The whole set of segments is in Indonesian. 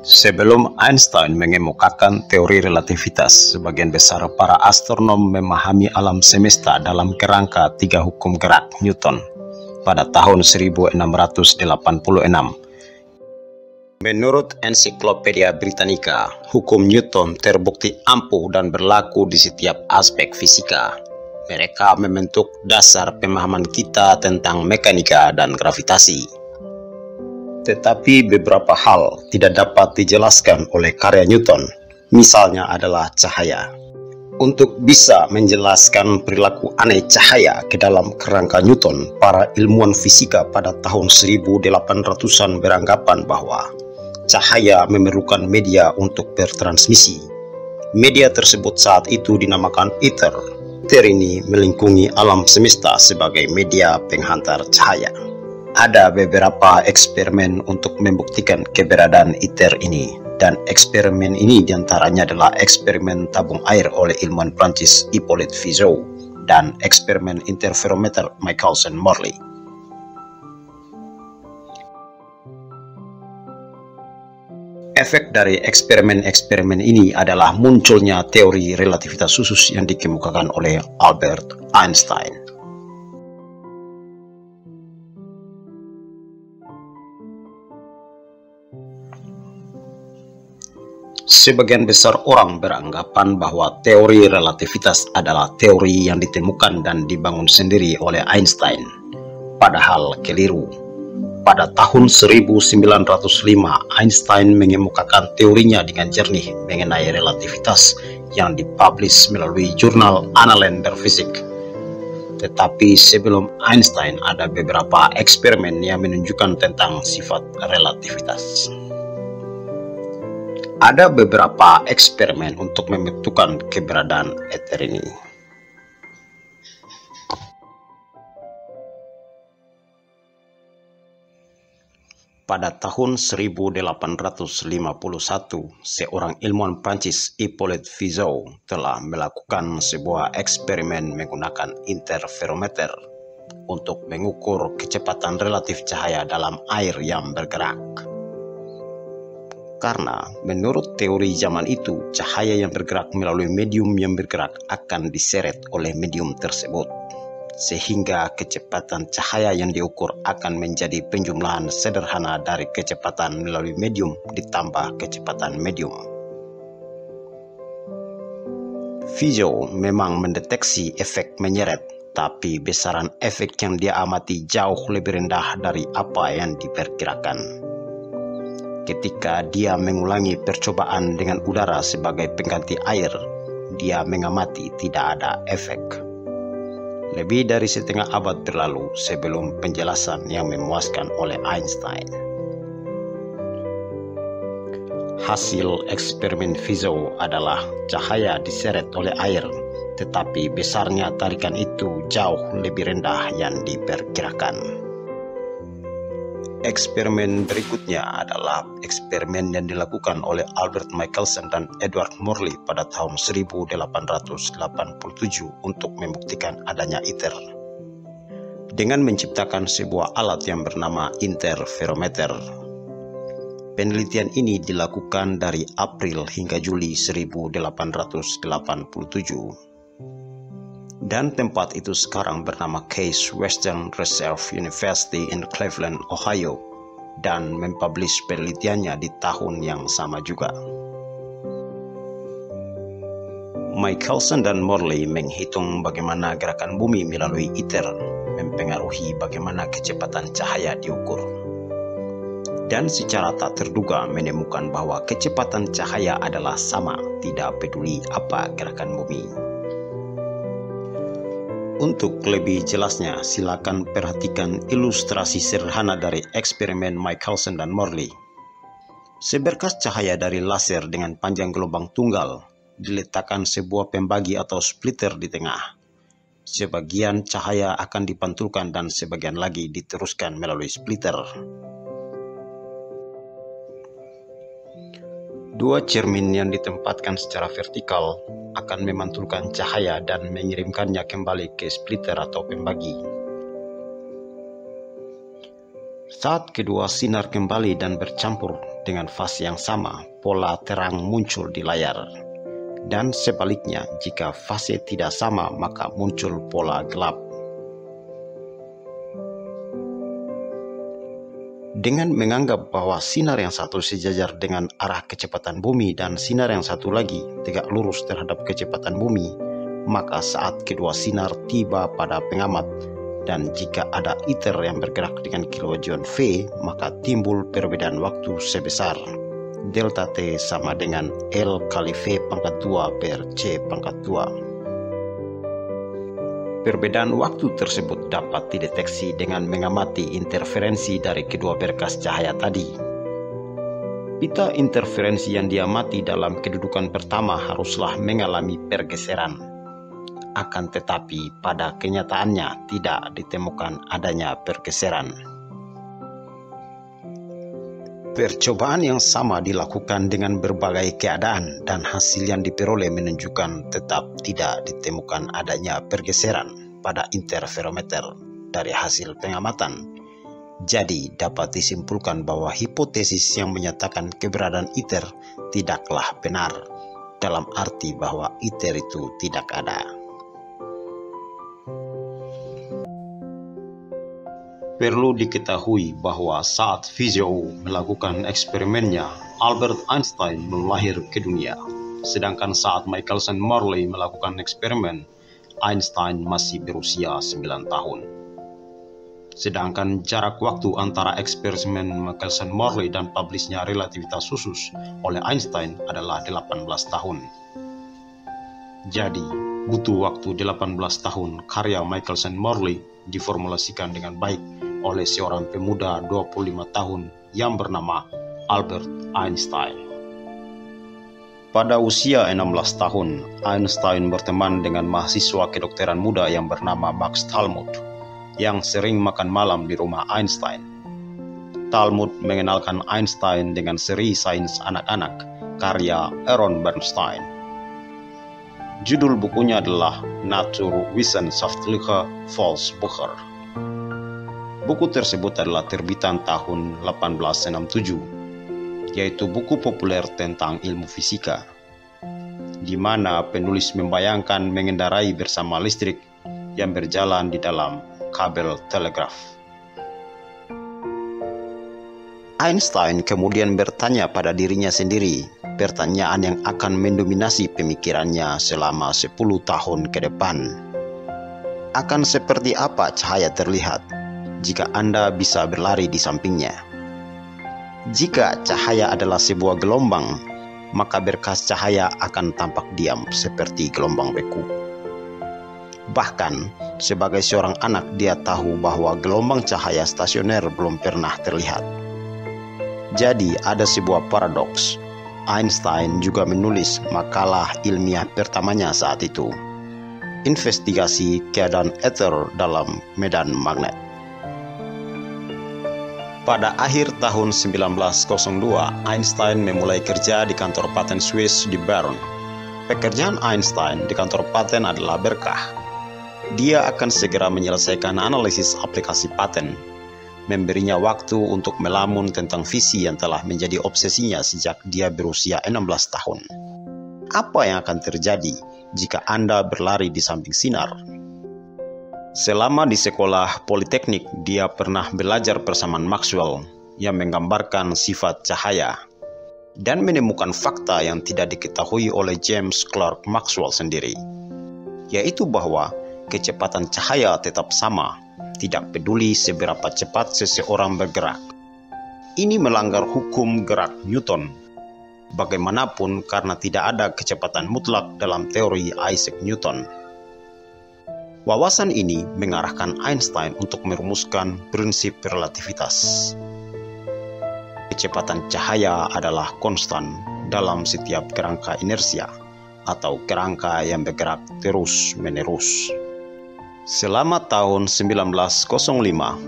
Sebelum Einstein mengemukakan teori relativitas, sebagian besar para astronom memahami alam semesta dalam kerangka tiga hukum gerak Newton pada tahun 1686. Menurut Ensiklopedia Britannica, hukum Newton terbukti ampuh dan berlaku di setiap aspek fisika. Mereka membentuk dasar pemahaman kita tentang mekanika dan gravitasi. Tetapi beberapa hal tidak dapat dijelaskan oleh karya Newton, misalnya adalah cahaya. Untuk bisa menjelaskan perilaku aneh cahaya ke dalam kerangka Newton, para ilmuwan fisika pada tahun 1800-an beranggapan bahwa cahaya memerlukan media untuk bertransmisi. Media tersebut saat itu dinamakan ether. Ether ini melingkungi alam semesta sebagai media penghantar cahaya. Ada beberapa eksperimen untuk membuktikan keberadaan ether ini, dan eksperimen ini diantaranya adalah eksperimen tabung air oleh ilmuwan Prancis Hippolyte Fizeau dan eksperimen interferometer Michelson-Morley. Efek dari eksperimen-eksperimen ini adalah munculnya teori relativitas khusus yang dikemukakan oleh Albert Einstein. Sebagian besar orang beranggapan bahwa teori relativitas adalah teori yang ditemukan dan dibangun sendiri oleh Einstein. Padahal keliru. Pada tahun 1905, Einstein mengemukakan teorinya dengan jernih mengenai relativitas yang dipublish melalui jurnal Annalen der Physik. Tetapi sebelum Einstein, ada beberapa eksperimen yang menunjukkan tentang sifat relativitas. Ada beberapa eksperimen untuk membuktikan keberadaan ether ini. Pada tahun 1851, seorang ilmuwan Prancis Hippolyte Fizeau telah melakukan sebuah eksperimen menggunakan interferometer untuk mengukur kecepatan relatif cahaya dalam air yang bergerak. Karena menurut teori zaman itu, cahaya yang bergerak melalui medium yang bergerak akan diseret oleh medium tersebut, sehingga kecepatan cahaya yang diukur akan menjadi penjumlahan sederhana dari kecepatan melalui medium ditambah kecepatan medium. Fizeau memang mendeteksi efek menyeret, tapi besaran efek yang dia amati jauh lebih rendah dari apa yang diperkirakan. Ketika dia mengulangi percobaan dengan udara sebagai pengganti air, dia mengamati tidak ada efek. Lebih dari setengah abad berlalu sebelum penjelasan yang memuaskan oleh Einstein. Hasil eksperimen Fizeau adalah cahaya diseret oleh air, tetapi besarnya tarikan itu jauh lebih rendah yang diperkirakan. Eksperimen berikutnya adalah eksperimen yang dilakukan oleh Albert Michelson dan Edward Morley pada tahun 1887 untuk membuktikan adanya ether. Dengan menciptakan sebuah alat yang bernama interferometer. Penelitian ini dilakukan dari April hingga Juli 1887. Dan tempat itu sekarang bernama Case Western Reserve University in Cleveland, Ohio, dan mempublish penelitiannya di tahun yang sama juga. Michelson dan Morley menghitung bagaimana gerakan bumi melalui ether mempengaruhi bagaimana kecepatan cahaya diukur. Dan secara tak terduga menemukan bahwa kecepatan cahaya adalah sama, tidak peduli apa gerakan bumi. Untuk lebih jelasnya, silakan perhatikan ilustrasi sederhana dari eksperimen Michelson dan Morley. Seberkas cahaya dari laser dengan panjang gelombang tunggal diletakkan sebuah pembagi atau splitter di tengah. Sebagian cahaya akan dipantulkan dan sebagian lagi diteruskan melalui splitter. Dua cermin yang ditempatkan secara vertikal akan memantulkan cahaya dan mengirimkannya kembali ke splitter atau pembagi. Saat kedua sinar kembali dan bercampur dengan fase yang sama, pola terang muncul di layar. Dan sebaliknya, jika fase tidak sama, maka muncul pola gelap. Dengan menganggap bahwa sinar yang satu sejajar dengan arah kecepatan bumi dan sinar yang satu lagi tegak lurus terhadap kecepatan bumi, maka saat kedua sinar tiba pada pengamat, dan jika ada iter yang bergerak dengan kilowatt V, maka timbul perbedaan waktu sebesar delta T sama dengan L kali V pangkat 2 per C pangkat 2. Perbedaan waktu tersebut dapat dideteksi dengan mengamati interferensi dari kedua berkas cahaya tadi. Pita interferensi yang diamati dalam kedudukan pertama haruslah mengalami pergeseran. Akan tetapi pada kenyataannya tidak ditemukan adanya pergeseran. Percobaan yang sama dilakukan dengan berbagai keadaan dan hasil yang diperoleh menunjukkan tetap tidak ditemukan adanya pergeseran pada interferometer dari hasil pengamatan. Jadi dapat disimpulkan bahwa hipotesis yang menyatakan keberadaan iter tidaklah benar, dalam arti bahwa iter itu tidak ada. Perlu diketahui bahwa saat Fizeau melakukan eksperimennya, Albert Einstein belum lahir ke dunia. Sedangkan saat Michelson-Morley melakukan eksperimen, Einstein masih berusia 9 tahun. Sedangkan jarak waktu antara eksperimen Michelson-Morley dan publisnya relativitas khusus oleh Einstein adalah 18 tahun. Jadi, butuh waktu 18 tahun karya Michelson-Morley diformulasikan dengan baik oleh seorang pemuda 25 tahun yang bernama Albert Einstein. Pada usia 16 tahun, Einstein berteman dengan mahasiswa kedokteran muda yang bernama Max Talmud, yang sering makan malam di rumah Einstein. Talmud mengenalkan Einstein dengan seri sains anak-anak karya Aaron Bernstein. Judul bukunya adalah Naturwissenschaftliche Volksbücher. Buku tersebut adalah terbitan tahun 1867, yaitu buku populer tentang ilmu fisika, di mana penulis membayangkan mengendarai bersama listrik yang berjalan di dalam kabel telegraf. Einstein kemudian bertanya pada dirinya sendiri, pertanyaan yang akan mendominasi pemikirannya selama 10 tahun ke depan. Akan seperti apa cahaya terlihat jika Anda bisa berlari di sampingnya? Jika cahaya adalah sebuah gelombang, maka berkas cahaya akan tampak diam seperti gelombang beku. Bahkan, sebagai seorang anak dia tahu bahwa gelombang cahaya stasioner belum pernah terlihat. Jadi ada sebuah paradoks. Einstein juga menulis makalah ilmiah pertamanya saat itu, investigasi keadaan ether dalam medan magnet. Pada akhir tahun 1902, Einstein memulai kerja di kantor paten Swiss di Bern. Pekerjaan Einstein di kantor paten adalah berkah. Dia akan segera menyelesaikan analisis aplikasi paten, memberinya waktu untuk melamun tentang visi yang telah menjadi obsesinya sejak dia berusia 16 tahun. Apa yang akan terjadi jika Anda berlari di samping sinar? Selama di sekolah politeknik, dia pernah belajar bersama Maxwell yang menggambarkan sifat cahaya dan menemukan fakta yang tidak diketahui oleh James Clerk Maxwell sendiri, yaitu bahwa kecepatan cahaya tetap sama, tidak peduli seberapa cepat seseorang bergerak. Ini melanggar hukum gerak Newton. Bagaimanapun, karena tidak ada kecepatan mutlak dalam teori Isaac Newton. Wawasan ini mengarahkan Einstein untuk merumuskan prinsip relativitas. Kecepatan cahaya adalah konstan dalam setiap kerangka inersia atau kerangka yang bergerak terus-menerus. Selama tahun 1905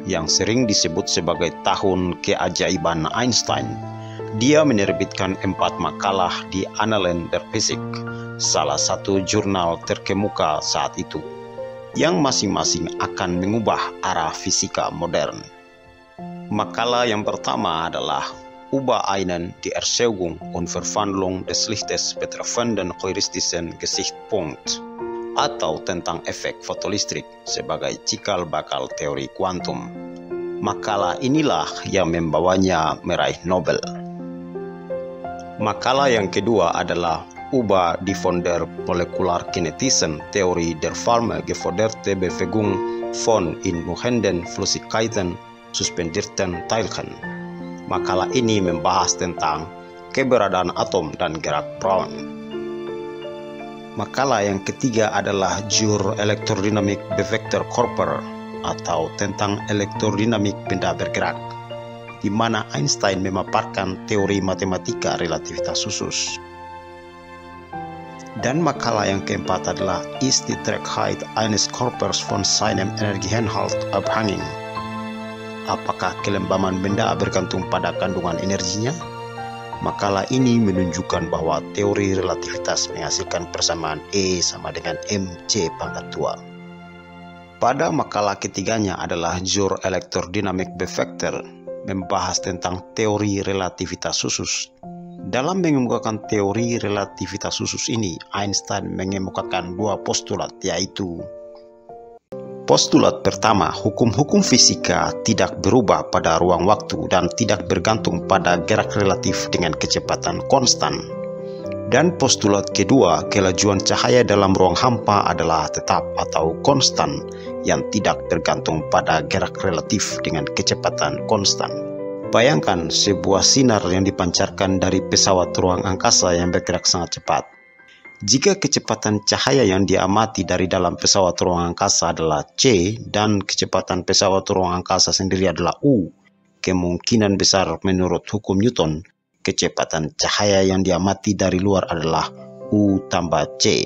yang sering disebut sebagai tahun keajaiban Einstein, dia menerbitkan 4 makalah di Annalen der Physik, salah satu jurnal terkemuka saat itu, yang masing-masing akan mengubah arah fisika modern. Makalah yang pertama adalah Über einen die Erzeugung und Verwandlung des Lichtes betreffenden heuristischen Gesichtspunkt, atau tentang efek fotolistrik sebagai cikal bakal teori kuantum. Makalah inilah yang membawanya meraih Nobel. Makalah yang kedua adalah Über die von der Molekularkinetischen Theorie der Wärme geforderte Bewegung von in ruhenden Flüssigkeiten suspendierten Teilchen. Makalah ini membahas tentang keberadaan atom dan gerak Brown. Makalah yang ketiga adalah Zur Elektrodynamik Bewegter Körper, atau tentang elektrodinamik benda bergerak, di mana Einstein memaparkan teori matematika relativitas khusus. Dan makalah yang keempat adalah Ist die Trägheit eines Körpers von seinem Energieinhalt abhängig? Apakah kelembaman benda bergantung pada kandungan energinya? Makalah ini menunjukkan bahwa teori relativitas menghasilkan persamaan E sama dengan mc pangkat 2. Pada makalah ketiganya adalah Zur Elektrodynamik Bewegter, membahas tentang teori relativitas khusus. Dalam mengemukakan teori relativitas khusus ini, Einstein mengemukakan dua postulat, yaitu postulat pertama, hukum-hukum fisika tidak berubah pada ruang waktu dan tidak bergantung pada gerak relatif dengan kecepatan konstan. Dan postulat kedua, kelajuan cahaya dalam ruang hampa adalah tetap atau konstan yang tidak bergantung pada gerak relatif dengan kecepatan konstan. Bayangkan sebuah sinar yang dipancarkan dari pesawat ruang angkasa yang bergerak sangat cepat. Jika kecepatan cahaya yang diamati dari dalam pesawat ruang angkasa adalah c dan kecepatan pesawat ruang angkasa sendiri adalah u, kemungkinan besar menurut hukum Newton, kecepatan cahaya yang diamati dari luar adalah u tambah c.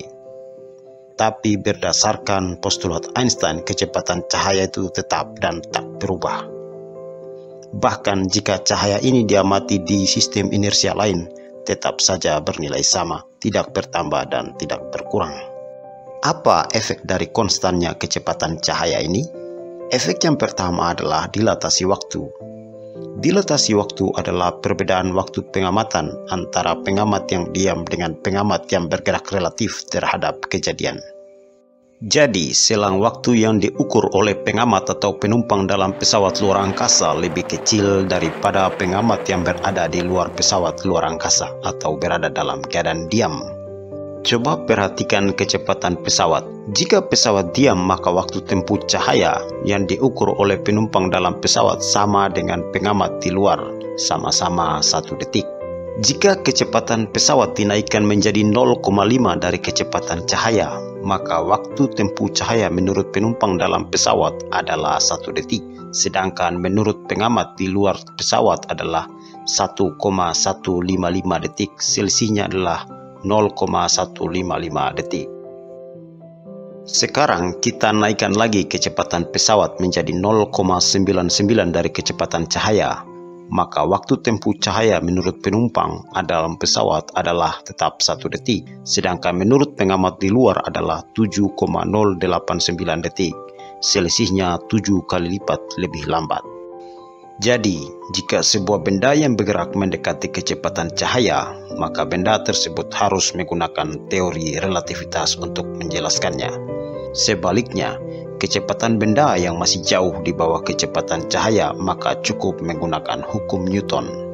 Tapi berdasarkan postulat Einstein, kecepatan cahaya itu tetap dan tak berubah. Bahkan jika cahaya ini diamati di sistem inersia lain, tetap saja bernilai sama, tidak bertambah dan tidak berkurang. Apa efek dari konstannya kecepatan cahaya ini? Efek yang pertama adalah dilatasi waktu. Dilatasi waktu adalah perbedaan waktu pengamatan antara pengamat yang diam dengan pengamat yang bergerak relatif terhadap kejadian. Jadi, selang waktu yang diukur oleh pengamat atau penumpang dalam pesawat luar angkasa lebih kecil daripada pengamat yang berada di luar pesawat luar angkasa atau berada dalam keadaan diam. Coba perhatikan kecepatan pesawat. Jika pesawat diam, maka waktu tempuh cahaya yang diukur oleh penumpang dalam pesawat sama dengan pengamat di luar, sama-sama 1 detik. Jika kecepatan pesawat dinaikkan menjadi 0,5 dari kecepatan cahaya, maka waktu tempuh cahaya menurut penumpang dalam pesawat adalah 1 detik, sedangkan menurut pengamat di luar pesawat adalah 1,155 detik, selisihnya adalah 0,155 detik. Sekarang kita naikkan lagi kecepatan pesawat menjadi 0,99 dari kecepatan cahaya, maka waktu tempuh cahaya menurut penumpang dalam pesawat adalah tetap 1 detik, sedangkan menurut pengamat di luar adalah 7,089 detik, selisihnya 7 kali lipat lebih lambat. Jadi, jika sebuah benda yang bergerak mendekati kecepatan cahaya, maka benda tersebut harus menggunakan teori relativitas untuk menjelaskannya. Sebaliknya, kecepatan benda yang masih jauh di bawah kecepatan cahaya maka cukup menggunakan hukum Newton.